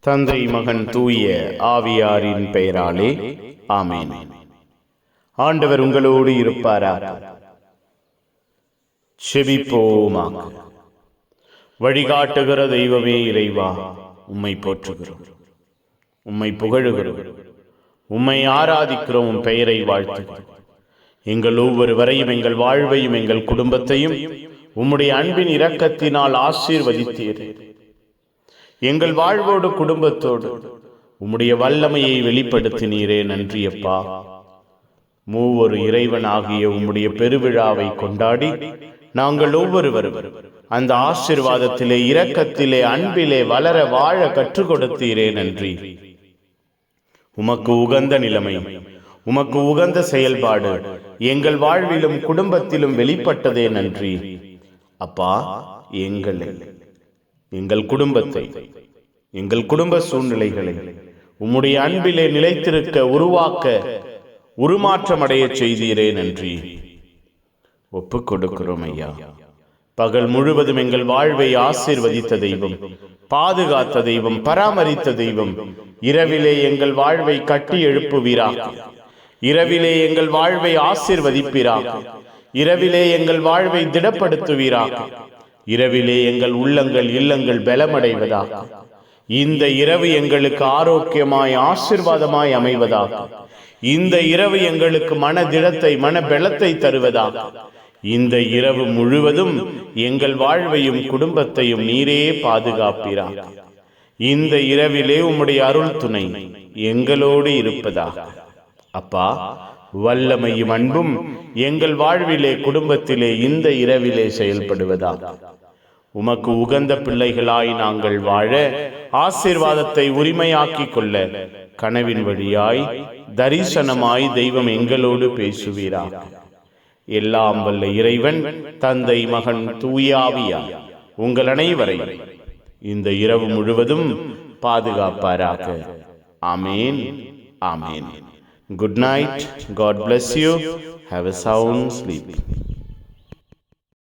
தந்தை மகன் தூய ஆவியாரின் பெயராலே ஆமென். ஆண்டவர் உங்களோடு இருப்பாராக. செபிப்போமாக. வழிகாட்டுகிற தெய்வமே இறைவா, உம்மை போற்றுகிறோம், உம்மை புகழுகிறோம், உம்மை ஆராதிக்கிறோம், உம் பெயரை வாழ்த்துகிறோம். எங்கள் ஒவ்வொருவரையும், எங்கள் வாழ்வையும், எங்கள் குடும்பத்தையும் உம்முடைய அன்பின் இரக்கத்தினால் ஆசீர்வதித்தீர். எங்கள் வாழ்வோடு குடும்பத்தோடு உம்முடைய வல்லமையை வெளிப்படுத்தினீரே, நன்றியப்பா. மூவொரு இறைவனாகிய உம்முடைய பெருவிழாவை கொண்டாடி நாங்கள் ஒவ்வொருவரும் அந்த ஆசீர்வாதத்திலே, இரக்கத்திலே, அன்பிலே வளர வாழ கற்றுக் கொடுத்தீரே, நன்றி. உமக்கு உகந்த நிலைமை, உமக்கு உகந்த செயல்பாடு எங்கள் வாழ்விலும் குடும்பத்திலும் வெளிப்பட்டதே, நன்றி அப்பா. எங்கள் குடும்பத்தை, எங்கள் குடும்ப சூழ்நிலைகளை உம்முடைய அன்பிலே நிலைத்திருக்க, உருவாக்க, உருமாற்றம் அடைய செய்தீரே, நன்றி. ஒப்புக் கொடுக்கிறோம் ஐயா. பகல் முழுவதும் எங்கள் வாழ்வை ஆசீர்வதித்த தெய்வம், பாதுகாத்த தெய்வம், பராமரித்த தெய்வம், இரவிலே எங்கள் வாழ்வை கட்டி எழுப்புவீராக. இரவிலே எங்கள் வாழ்வை ஆசீர்வதிப்பீராக. இரவிலே எங்கள் வாழ்வை திடப்படுத்துவீராக. இரவிலே எங்கள் உள்ளங்கள், இல்லங்கள் பலமடைவதாக. இந்த இரவு எங்களுக்கு ஆரோக்கியமாய், ஆசீர்வாதமாய் அமைவதாக. இந்த இரவு எங்களுக்கு மனதிடத்தை, மனபலத்தை தருவதாக. இந்த இரவு முழுவதும் எங்கள் வாழ்வையும் குடும்பத்தையும் நீரே பாதுகாப்பீராக. இந்த இரவிலே உம்முடைய அருள் துணை எங்களோடு இருப்பதாக. அப்பா, வல்லமையும் அன்பும் எங்கள் வாழ்விலே, குடும்பத்திலே இந்த இரவிலே செயல்படுவதாக. உமக்கு உகந்த பிள்ளைகளாய் நாங்கள் வாழ, ஆசீர்வாதத்தை உரிமையாக்கிக் கொள்ள கனவின் வழியாய், தரிசனமாய் தெய்வம் எங்களோடு பேசுவீராக. எல்லாம் வல்ல இறைவன், தந்தை மகன் தூய ஆவியார் உங்கள் அனைவரையும் இந்த இரவு முழுவதும் பாதுகாப்பாராக. ஆமேன், ஆமேன். Good night. God bless you. Have a sound sleep.